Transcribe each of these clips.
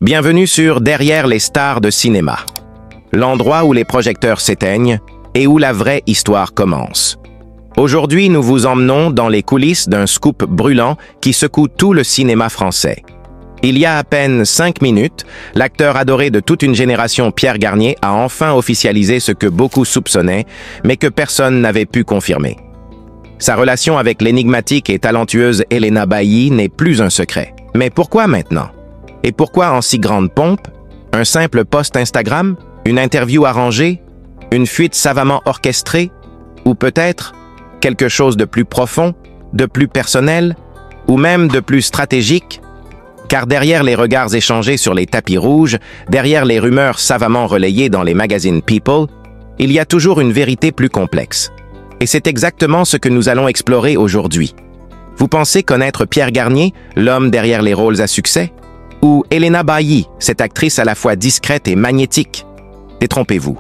Bienvenue sur Derrière les stars de cinéma, l'endroit où les projecteurs s'éteignent et où la vraie histoire commence. Aujourd'hui, nous vous emmenons dans les coulisses d'un scoop brûlant qui secoue tout le cinéma français. Il y a à peine 5 minutes, l'acteur adoré de toute une génération Pierre Garnier a enfin officialisé ce que beaucoup soupçonnaient, mais que personne n'avait pu confirmer. Sa relation avec l'énigmatique et talentueuse Elena Bailly n'est plus un secret. Mais pourquoi maintenant? Et pourquoi en si grande pompe? Un simple post Instagram? Une interview arrangée? Une fuite savamment orchestrée? Ou peut-être quelque chose de plus profond, de plus personnel, ou même de plus stratégique? Car derrière les regards échangés sur les tapis rouges, derrière les rumeurs savamment relayées dans les magazines People, il y a toujours une vérité plus complexe. Et c'est exactement ce que nous allons explorer aujourd'hui. Vous pensez connaître Pierre Garnier, l'homme derrière les rôles à succès? Ou Elena Bailly, cette actrice à la fois discrète et magnétique? Détrompez-vous.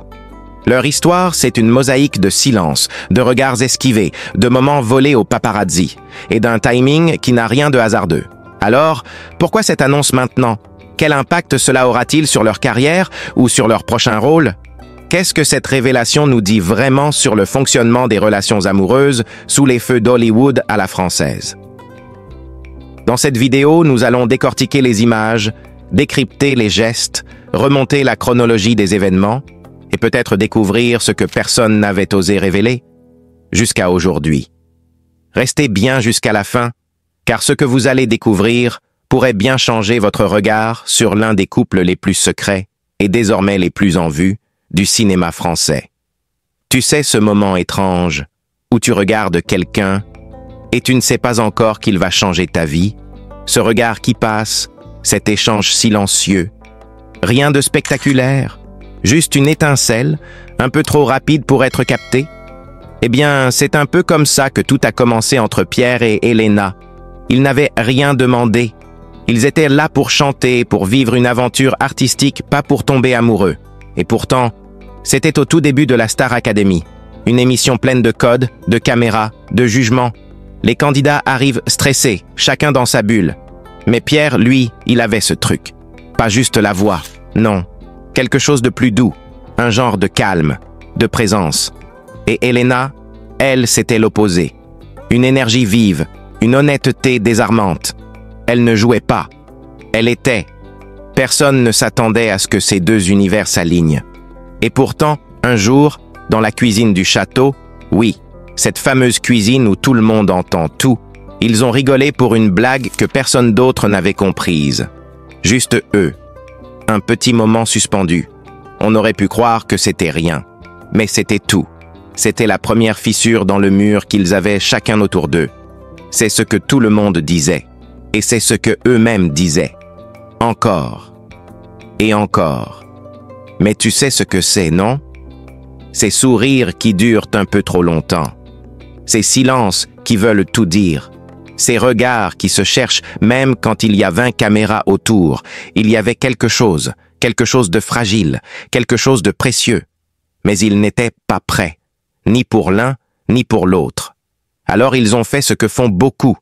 Leur histoire, c'est une mosaïque de silence, de regards esquivés, de moments volés au paparazzi, et d'un timing qui n'a rien de hasardeux. Alors, pourquoi cette annonce maintenant? Quel impact cela aura-t-il sur leur carrière ou sur leur prochain rôle? Qu'est-ce que cette révélation nous dit vraiment sur le fonctionnement des relations amoureuses sous les feux d'Hollywood à la française? Dans cette vidéo, nous allons décortiquer les images, décrypter les gestes, remonter la chronologie des événements et peut-être découvrir ce que personne n'avait osé révéler jusqu'à aujourd'hui. Restez bien jusqu'à la fin, car ce que vous allez découvrir pourrait bien changer votre regard sur l'un des couples les plus secrets et désormais les plus en vue du cinéma français. Tu sais ce moment étrange où tu regardes quelqu'un et tu ne sais pas encore qu'il va changer ta vie, ce regard qui passe, cet échange silencieux. Rien de spectaculaire, juste une étincelle, un peu trop rapide pour être captée. Eh bien, c'est un peu comme ça que tout a commencé entre Pierre et Elena. Ils n'avaient rien demandé. Ils étaient là pour chanter, pour vivre une aventure artistique, pas pour tomber amoureux. Et pourtant, c'était au tout début de la Star Academy, une émission pleine de codes, de caméras, de jugements. Les candidats arrivent stressés, chacun dans sa bulle. Mais Pierre, lui, il avait ce truc. Pas juste la voix, non. Quelque chose de plus doux, un genre de calme, de présence. Et Elena, elle, c'était l'opposé. Une énergie vive, une honnêteté désarmante. Elle ne jouait pas. Elle était. Personne ne s'attendait à ce que ces deux univers s'alignent. Et pourtant, un jour, dans la cuisine du château, oui, cette fameuse cuisine où tout le monde entend tout, ils ont rigolé pour une blague que personne d'autre n'avait comprise. Juste eux. Un petit moment suspendu. On aurait pu croire que c'était rien. Mais c'était tout. C'était la première fissure dans le mur qu'ils avaient chacun autour d'eux. C'est ce que tout le monde disait. Et c'est ce que eux-mêmes disaient. Encore. Et encore. Mais tu sais ce que c'est, non? Ces sourires qui durent un peu trop longtemps. Ces silences qui veulent tout dire. Ces regards qui se cherchent même quand il y a 20 caméras autour. Il y avait quelque chose de fragile, quelque chose de précieux. Mais ils n'étaient pas prêts, ni pour l'un, ni pour l'autre. Alors ils ont fait ce que font beaucoup.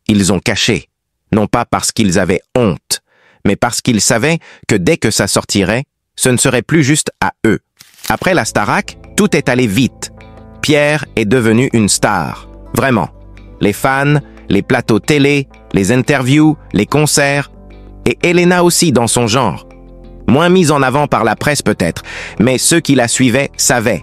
Ils ont caché, non pas parce qu'ils avaient honte, mais parce qu'ils savaient que dès que ça sortirait, ce ne serait plus juste à eux. Après la Starac, tout est allé vite. Pierre est devenu une star. Vraiment. Les fans, les plateaux télé, les interviews, les concerts. Et Elena aussi dans son genre. Moins mise en avant par la presse peut-être, mais ceux qui la suivaient savaient.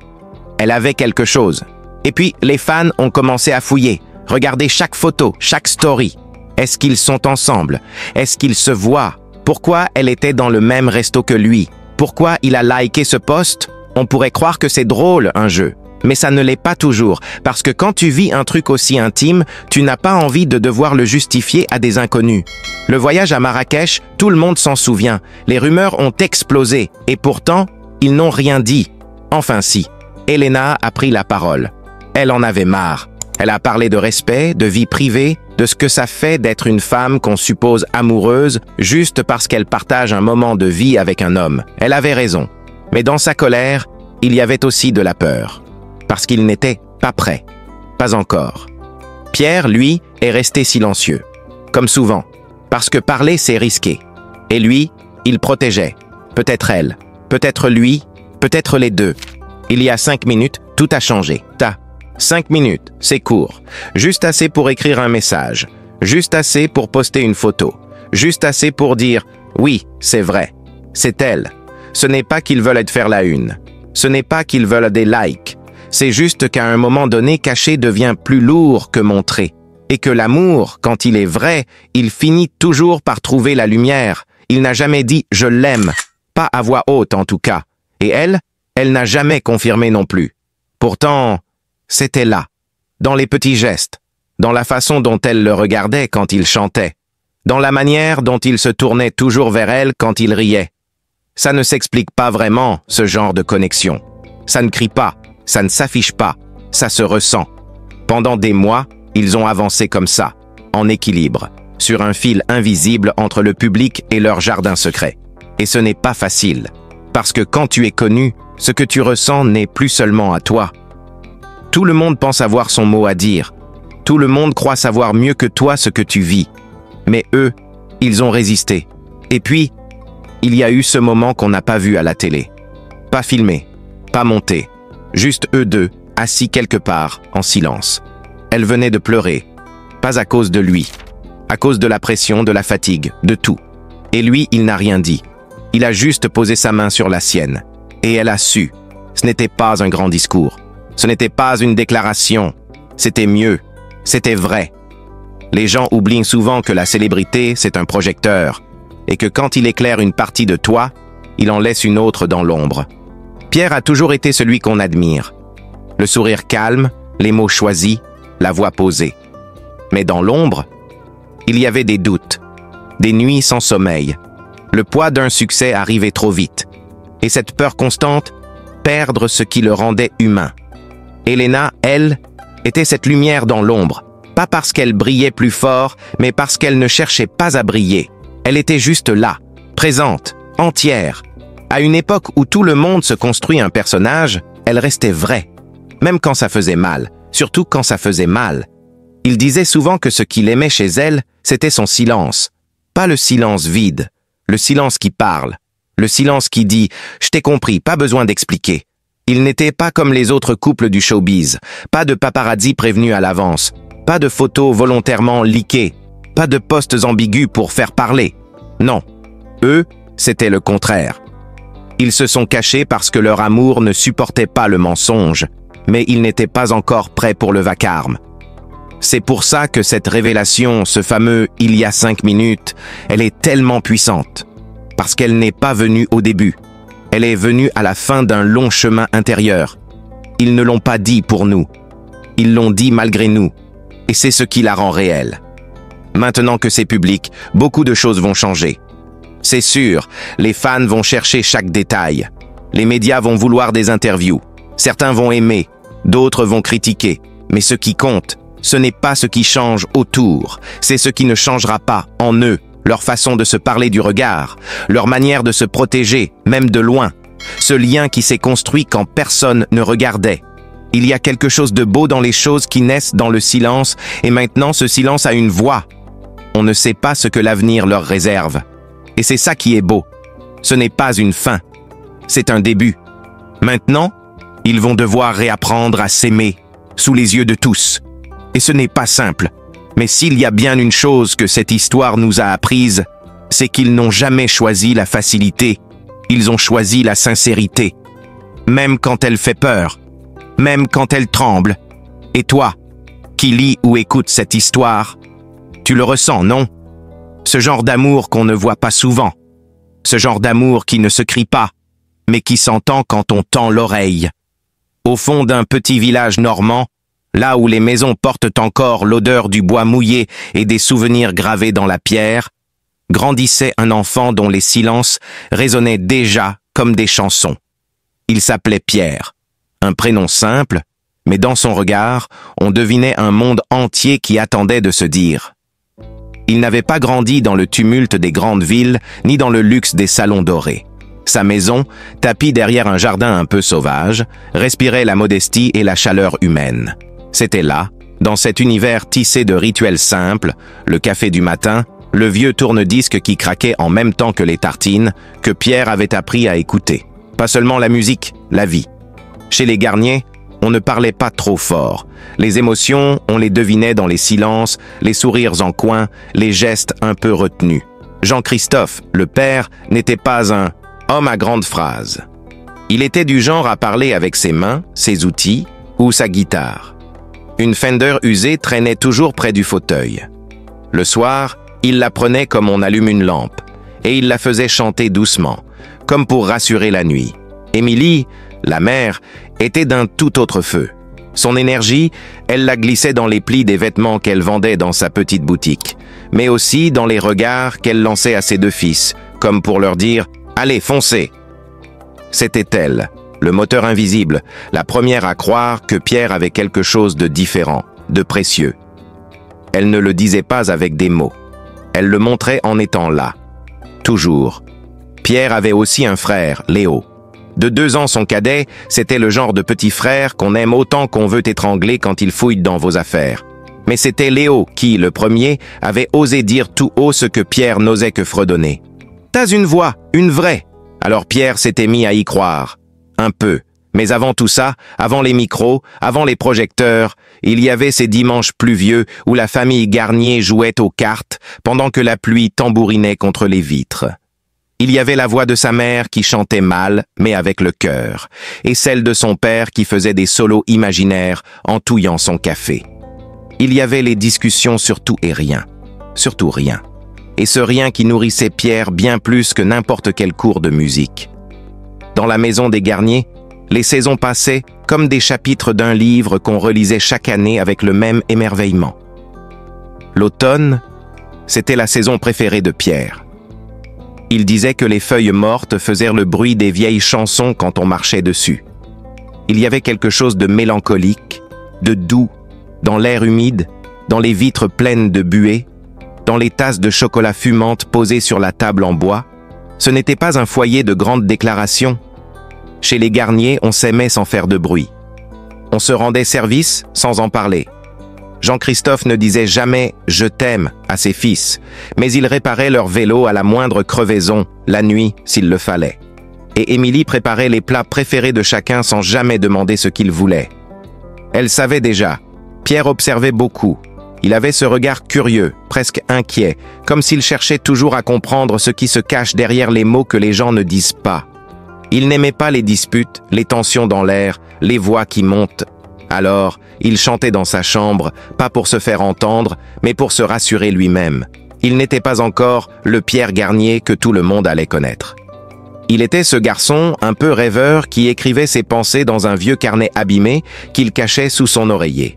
Elle avait quelque chose. Et puis, les fans ont commencé à fouiller, regarder chaque photo, chaque story. Est-ce qu'ils sont ensemble? Est-ce qu'ils se voient? Pourquoi elle était dans le même resto que lui? Pourquoi il a liké ce post? On pourrait croire que c'est drôle, un jeu. Mais ça ne l'est pas toujours, parce que quand tu vis un truc aussi intime, tu n'as pas envie de devoir le justifier à des inconnus. Le voyage à Marrakech, tout le monde s'en souvient. Les rumeurs ont explosé, et pourtant, ils n'ont rien dit. Enfin si, Elena a pris la parole. Elle en avait marre. Elle a parlé de respect, de vie privée, de ce que ça fait d'être une femme qu'on suppose amoureuse juste parce qu'elle partage un moment de vie avec un homme. Elle avait raison. Mais dans sa colère, il y avait aussi de la peur. Parce qu'il n'était pas prêt. Pas encore. Pierre, lui, est resté silencieux. Comme souvent. Parce que parler, c'est risqué. Et lui, Il protégeait. Peut-être elle, peut-être lui, peut-être les deux. Il y a 5 minutes, tout a changé. 5 minutes, c'est court. Juste assez pour écrire un message. Juste assez pour poster une photo. Juste assez pour dire « Oui, c'est vrai. C'est elle. » Ce n'est pas qu'ils veulent être faire la une. Ce n'est pas qu'ils veulent des likes. C'est juste qu'à un moment donné, cacher devient plus lourd que montrer. Et que l'amour, quand il est vrai, il finit toujours par trouver la lumière. Il n'a jamais dit « je l'aime », pas à voix haute en tout cas. Et elle n'a jamais confirmé non plus. Pourtant, c'était là, dans les petits gestes, dans la façon dont elle le regardait quand il chantait, dans la manière dont il se tournait toujours vers elle quand il riait. Ça ne s'explique pas vraiment, ce genre de connexion. Ça ne crie pas, ça ne s'affiche pas, ça se ressent. Pendant des mois, ils ont avancé comme ça, en équilibre, sur un fil invisible entre le public et leur jardin secret. Et ce n'est pas facile, parce que quand tu es connu, ce que tu ressens n'est plus seulement à toi. Tout le monde pense avoir son mot à dire. Tout le monde croit savoir mieux que toi ce que tu vis. Mais eux, ils ont résisté. Et puis, il y a eu ce moment qu'on n'a pas vu à la télé. Pas filmé, pas monté. Juste eux deux, assis quelque part, en silence. Elle venait de pleurer. Pas à cause de lui. À cause de la pression, de la fatigue, de tout. Et lui, il n'a rien dit. Il a juste posé sa main sur la sienne. Et elle a su. Ce n'était pas un grand discours. Ce n'était pas une déclaration. C'était mieux. C'était vrai. Les gens oublient souvent que la célébrité, c'est un projecteur. Et que quand il éclaire une partie de toi, il en laisse une autre dans l'ombre. Pierre a toujours été celui qu'on admire. Le sourire calme, les mots choisis, la voix posée. Mais dans l'ombre, il y avait des doutes, des nuits sans sommeil, le poids d'un succès arrivé trop vite, et cette peur constante, perdre ce qui le rendait humain. Elena, elle, était cette lumière dans l'ombre, pas parce qu'elle brillait plus fort, mais parce qu'elle ne cherchait pas à briller. Elle était juste là, présente, entière. À une époque où tout le monde se construit un personnage, elle restait vraie, même quand ça faisait mal, surtout quand ça faisait mal. Il disait souvent que ce qu'il aimait chez elle, c'était son silence. Pas le silence vide, le silence qui parle, le silence qui dit « Je t'ai compris, pas besoin d'expliquer ». Il n'était pas comme les autres couples du showbiz, pas de paparazzi prévenus à l'avance, pas de photos volontairement leakées, pas de posts ambigus pour faire parler. Non, eux, c'était le contraire. Ils se sont cachés parce que leur amour ne supportait pas le mensonge, mais ils n'étaient pas encore prêts pour le vacarme. C'est pour ça que cette révélation, ce fameux « il y a 5 minutes », elle est tellement puissante. Parce qu'elle n'est pas venue au début. Elle est venue à la fin d'un long chemin intérieur. Ils ne l'ont pas dit pour nous. Ils l'ont dit malgré nous. Et c'est ce qui la rend réelle. Maintenant que c'est public, beaucoup de choses vont changer. C'est sûr, les fans vont chercher chaque détail. Les médias vont vouloir des interviews. Certains vont aimer, d'autres vont critiquer. Mais ce qui compte, ce n'est pas ce qui change autour, c'est ce qui ne changera pas en eux, leur façon de se parler du regard, leur manière de se protéger, même de loin, ce lien qui s'est construit quand personne ne regardait. Il y a quelque chose de beau dans les choses qui naissent dans le silence, et maintenant ce silence a une voix. On ne sait pas ce que l'avenir leur réserve. Et c'est ça qui est beau. Ce n'est pas une fin, c'est un début. Maintenant, ils vont devoir réapprendre à s'aimer, sous les yeux de tous. Et ce n'est pas simple. Mais s'il y a bien une chose que cette histoire nous a apprise, c'est qu'ils n'ont jamais choisi la facilité. Ils ont choisi la sincérité. Même quand elle fait peur. Même quand elle tremble. Et toi, qui lis ou écoutes cette histoire, tu le ressens, non? Ce genre d'amour qu'on ne voit pas souvent. Ce genre d'amour qui ne se crie pas, mais qui s'entend quand on tend l'oreille. Au fond d'un petit village normand, là où les maisons portent encore l'odeur du bois mouillé et des souvenirs gravés dans la pierre, grandissait un enfant dont les silences résonnaient déjà comme des chansons. Il s'appelait Pierre, un prénom simple, mais dans son regard, on devinait un monde entier qui attendait de se dire. Il n'avait pas grandi dans le tumulte des grandes villes, ni dans le luxe des salons dorés. Sa maison, tapie derrière un jardin un peu sauvage, respirait la modestie et la chaleur humaine. C'était là, dans cet univers tissé de rituels simples, le café du matin, le vieux tourne-disque qui craquait en même temps que les tartines, que Pierre avait appris à écouter. Pas seulement la musique, la vie. Chez les Garnier, on ne parlait pas trop fort. Les émotions, on les devinait dans les silences, les sourires en coin, les gestes un peu retenus. Jean-Christophe, le père, n'était pas un homme à grandes phrases. Il était du genre à parler avec ses mains, ses outils ou sa guitare. Une Fender usée traînait toujours près du fauteuil. Le soir, il la prenait comme on allume une lampe, et il la faisait chanter doucement, comme pour rassurer la nuit. Émilie, la mère, était d'un tout autre feu. Son énergie, elle la glissait dans les plis des vêtements qu'elle vendait dans sa petite boutique, mais aussi dans les regards qu'elle lançait à ses deux fils, comme pour leur dire « Allez, foncez !» C'était elle, le moteur invisible, la première à croire que Pierre avait quelque chose de différent, de précieux. Elle ne le disait pas avec des mots. Elle le montrait en étant là. Toujours. Pierre avait aussi un frère, Léo. De 2 ans son cadet, c'était le genre de petit frère qu'on aime autant qu'on veut étrangler quand il fouille dans vos affaires. Mais c'était Léo qui, le premier, avait osé dire tout haut ce que Pierre n'osait que fredonner. « T'as une voix, une vraie !» Alors Pierre s'était mis à y croire. Un peu. Mais avant tout ça, avant les micros, avant les projecteurs, il y avait ces dimanches pluvieux où la famille Garnier jouait aux cartes pendant que la pluie tambourinait contre les vitres. Il y avait la voix de sa mère qui chantait mal, mais avec le cœur, et celle de son père qui faisait des solos imaginaires en touillant son café. Il y avait les discussions sur tout et rien. Surtout rien. Et ce rien qui nourrissait Pierre bien plus que n'importe quel cours de musique. Dans la maison des Garnier, les saisons passaient comme des chapitres d'un livre qu'on relisait chaque année avec le même émerveillement. L'automne, c'était la saison préférée de Pierre. Il disait que les feuilles mortes faisaient le bruit des vieilles chansons quand on marchait dessus. Il y avait quelque chose de mélancolique, de doux, dans l'air humide, dans les vitres pleines de buée, dans les tasses de chocolat fumantes posées sur la table en bois. Ce n'était pas un foyer de grandes déclarations. Chez les Garnier, on s'aimait sans faire de bruit. On se rendait service sans en parler. Jean-Christophe ne disait jamais « je t'aime » à ses fils, mais il réparait leur vélo à la moindre crevaison, la nuit s'il le fallait. Et Émilie préparait les plats préférés de chacun sans jamais demander ce qu'il voulait. Elle savait déjà. Pierre observait beaucoup. Il avait ce regard curieux, presque inquiet, comme s'il cherchait toujours à comprendre ce qui se cache derrière les mots que les gens ne disent pas. Il n'aimait pas les disputes, les tensions dans l'air, les voix qui montent. Alors, il chantait dans sa chambre, pas pour se faire entendre, mais pour se rassurer lui-même. Il n'était pas encore le Pierre Garnier que tout le monde allait connaître. Il était ce garçon un peu rêveur qui écrivait ses pensées dans un vieux carnet abîmé qu'il cachait sous son oreiller.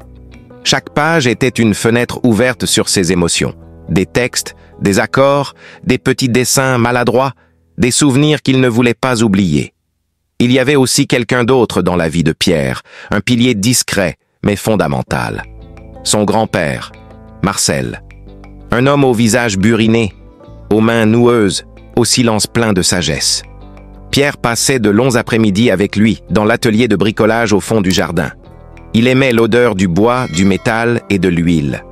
Chaque page était une fenêtre ouverte sur ses émotions. Des textes, des accords, des petits dessins maladroits, des souvenirs qu'il ne voulait pas oublier. Il y avait aussi quelqu'un d'autre dans la vie de Pierre, un pilier discret mais fondamental. Son grand-père, Marcel. Un homme au visage buriné, aux mains noueuses, au silence plein de sagesse. Pierre passait de longs après-midi avec lui dans l'atelier de bricolage au fond du jardin. Il aimait l'odeur du bois, du métal et de l'huile.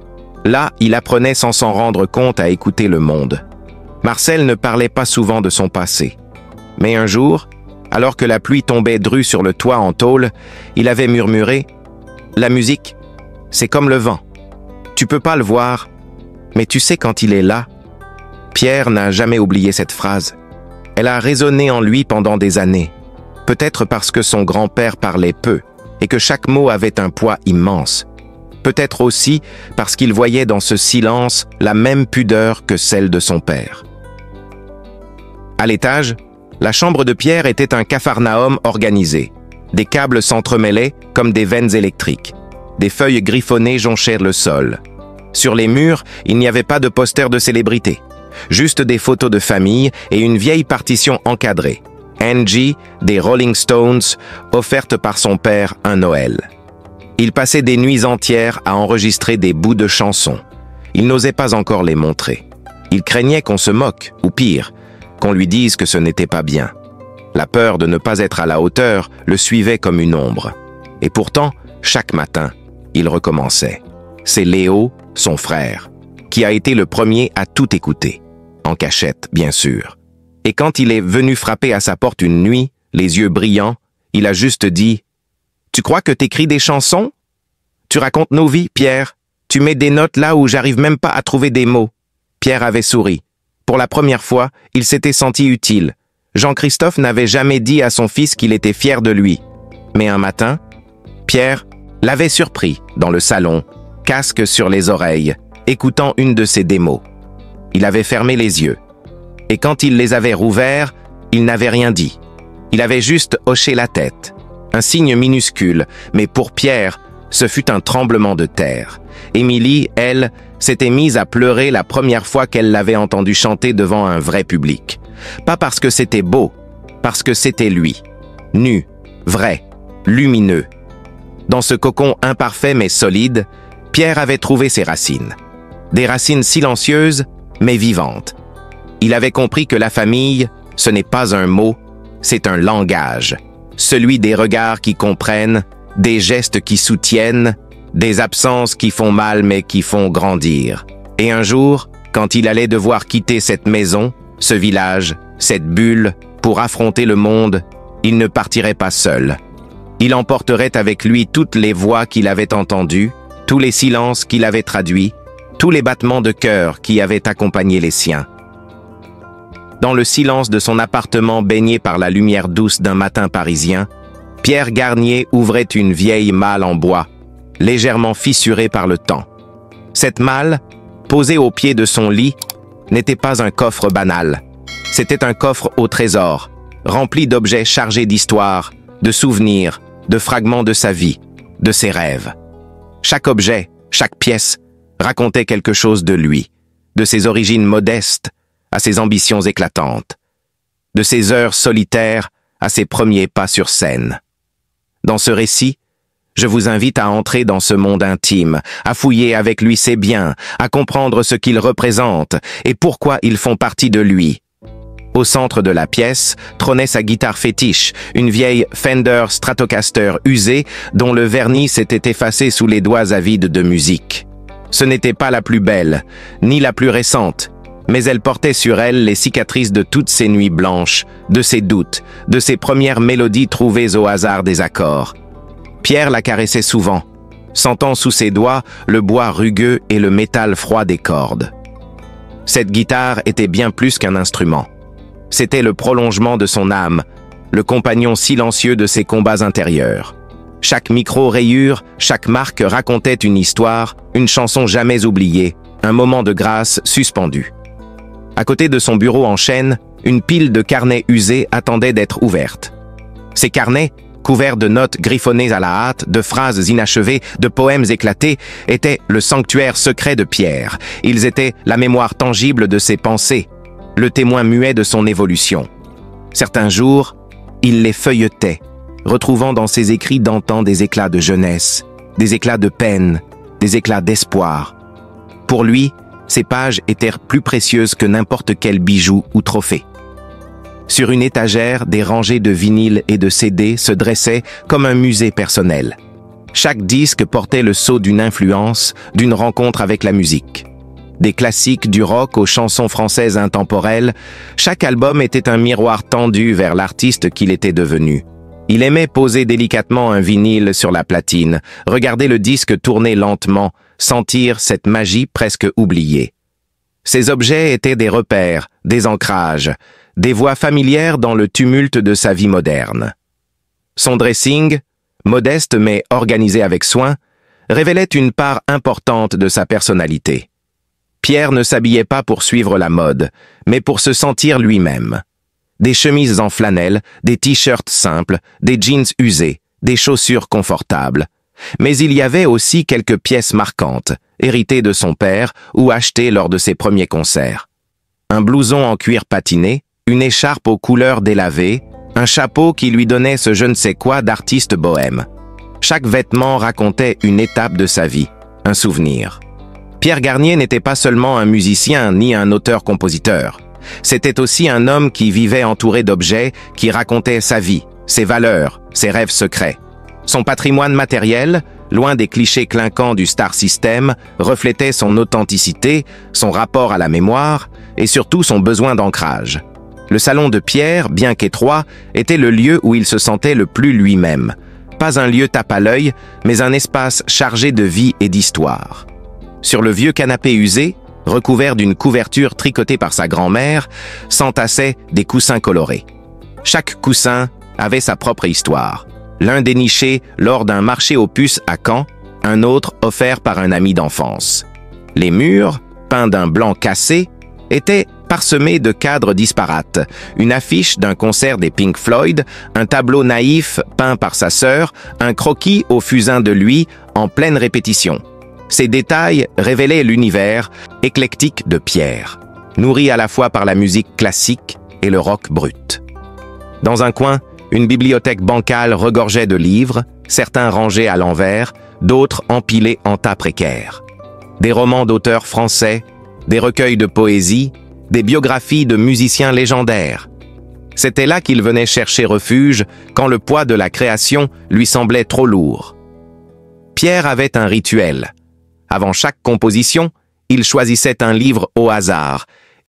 Là, il apprenait sans s'en rendre compte à écouter le monde. Marcel ne parlait pas souvent de son passé. Mais un jour, alors que la pluie tombait drue sur le toit en tôle, il avait murmuré « La musique, c'est comme le vent. Tu peux pas le voir, mais tu sais quand il est là. » Pierre n'a jamais oublié cette phrase. Elle a résonné en lui pendant des années. Peut-être parce que son grand-père parlait peu et que chaque mot avait un poids immense. Peut-être aussi parce qu'il voyait dans ce silence la même pudeur que celle de son père. À l'étage, la chambre de Pierre était un capharnaüm organisé. Des câbles s'entremêlaient comme des veines électriques. Des feuilles griffonnées jonchaient le sol. Sur les murs, il n'y avait pas de posters de célébrités. Juste des photos de famille et une vieille partition encadrée. Angie, des Rolling Stones, offerte par son père un Noël. Il passait des nuits entières à enregistrer des bouts de chansons. Il n'osait pas encore les montrer. Il craignait qu'on se moque, ou pire, qu'on lui dise que ce n'était pas bien. La peur de ne pas être à la hauteur le suivait comme une ombre. Et pourtant, chaque matin, il recommençait. C'est Léo, son frère, qui a été le premier à tout écouter. En cachette, bien sûr. Et quand il est venu frapper à sa porte une nuit, les yeux brillants, il a juste dit « Tu crois que t'écris des chansons? Tu racontes nos vies, Pierre. Tu mets des notes là où j'arrive même pas à trouver des mots. » Pierre avait souri. Pour la première fois, il s'était senti utile. Jean-Christophe n'avait jamais dit à son fils qu'il était fier de lui. Mais un matin, Pierre l'avait surpris dans le salon, casque sur les oreilles, écoutant une de ses démos. Il avait fermé les yeux. Et quand il les avait rouverts, il n'avait rien dit. Il avait juste hoché la tête. Un signe minuscule, mais pour Pierre, ce fut un tremblement de terre. Émilie, elle, s'était mise à pleurer la première fois qu'elle l'avait entendu chanter devant un vrai public. Pas parce que c'était beau, parce que c'était lui. Nu, vrai, lumineux. Dans ce cocon imparfait mais solide, Pierre avait trouvé ses racines. Des racines silencieuses, mais vivantes. Il avait compris que la famille, ce n'est pas un mot, c'est un langage. Celui des regards qui comprennent, des gestes qui soutiennent, des absences qui font mal mais qui font grandir. Et un jour, quand il allait devoir quitter cette maison, ce village, cette bulle, pour affronter le monde, il ne partirait pas seul. Il emporterait avec lui toutes les voix qu'il avait entendues, tous les silences qu'il avait traduits, tous les battements de cœur qui avaient accompagné les siens. Dans le silence de son appartement baigné par la lumière douce d'un matin parisien, Pierre Garnier ouvrait une vieille malle en bois, légèrement fissurée par le temps. Cette malle, posée au pied de son lit, n'était pas un coffre banal. C'était un coffre au trésor, rempli d'objets chargés d'histoire, de souvenirs, de fragments de sa vie, de ses rêves. Chaque objet, chaque pièce, racontait quelque chose de lui, de ses origines modestes à ses ambitions éclatantes, de ses heures solitaires à ses premiers pas sur scène. Dans ce récit, je vous invite à entrer dans ce monde intime, à fouiller avec lui ses biens, à comprendre ce qu'ils représentent et pourquoi ils font partie de lui. Au centre de la pièce trônait sa guitare fétiche, une vieille Fender Stratocaster usée dont le vernis s'était effacé sous les doigts avides de musique. Ce n'était pas la plus belle, ni la plus récente, mais elle portait sur elle les cicatrices de toutes ces nuits blanches, de ses doutes, de ses premières mélodies trouvées au hasard des accords. Pierre la caressait souvent, sentant sous ses doigts le bois rugueux et le métal froid des cordes. Cette guitare était bien plus qu'un instrument. C'était le prolongement de son âme, le compagnon silencieux de ses combats intérieurs. Chaque micro-rayure, chaque marque racontait une histoire, une chanson jamais oubliée, un moment de grâce suspendu. À côté de son bureau en chêne, une pile de carnets usés attendait d'être ouverte. Ces carnets, couverts de notes griffonnées à la hâte, de phrases inachevées, de poèmes éclatés, étaient le sanctuaire secret de Pierre. Ils étaient la mémoire tangible de ses pensées, le témoin muet de son évolution. Certains jours, il les feuilletait, retrouvant dans ses écrits d'antan des éclats de jeunesse, des éclats de peine, des éclats d'espoir. Pour lui, ces pages étaient plus précieuses que n'importe quel bijou ou trophée. Sur une étagère, des rangées de vinyles et de CD se dressaient comme un musée personnel. Chaque disque portait le sceau d'une influence, d'une rencontre avec la musique. Des classiques du rock aux chansons françaises intemporelles, chaque album était un miroir tendu vers l'artiste qu'il était devenu. Il aimait poser délicatement un vinyle sur la platine, regarder le disque tourner lentement, sentir cette magie presque oubliée. Ces objets étaient des repères, des ancrages, des voix familières dans le tumulte de sa vie moderne. Son dressing, modeste mais organisé avec soin, révélait une part importante de sa personnalité. Pierre ne s'habillait pas pour suivre la mode, mais pour se sentir lui-même. Des chemises en flanelle, des t-shirts simples, des jeans usés, des chaussures confortables. Mais il y avait aussi quelques pièces marquantes, héritées de son père ou achetées lors de ses premiers concerts. Un blouson en cuir patiné, une écharpe aux couleurs délavées, un chapeau qui lui donnait ce je ne sais quoi d'artiste bohème. Chaque vêtement racontait une étape de sa vie, un souvenir. Pierre Garnier n'était pas seulement un musicien ni un auteur-compositeur. C'était aussi un homme qui vivait entouré d'objets qui racontaient sa vie, ses valeurs, ses rêves secrets. Son patrimoine matériel, loin des clichés clinquants du star system, reflétait son authenticité, son rapport à la mémoire et surtout son besoin d'ancrage. Le salon de Pierre, bien qu'étroit, était le lieu où il se sentait le plus lui-même. Pas un lieu tape à l'œil, mais un espace chargé de vie et d'histoire. Sur le vieux canapé usé, recouvert d'une couverture tricotée par sa grand-mère, s'entassaient des coussins colorés. Chaque coussin avait sa propre histoire. L'un déniché lors d'un marché aux puces à Caen, un autre offert par un ami d'enfance. Les murs, peints d'un blanc cassé, étaient parsemés de cadres disparates, une affiche d'un concert des Pink Floyd, un tableau naïf peint par sa sœur, un croquis au fusain de lui en pleine répétition. Ces détails révélaient l'univers éclectique de Pierre, nourri à la fois par la musique classique et le rock brut. Dans un coin, une bibliothèque bancale regorgeait de livres, certains rangés à l'envers, d'autres empilés en tas précaires. Des romans d'auteurs français, des recueils de poésie, des biographies de musiciens légendaires. C'était là qu'il venait chercher refuge quand le poids de la création lui semblait trop lourd. Pierre avait un rituel. Avant chaque composition, il choisissait un livre au hasard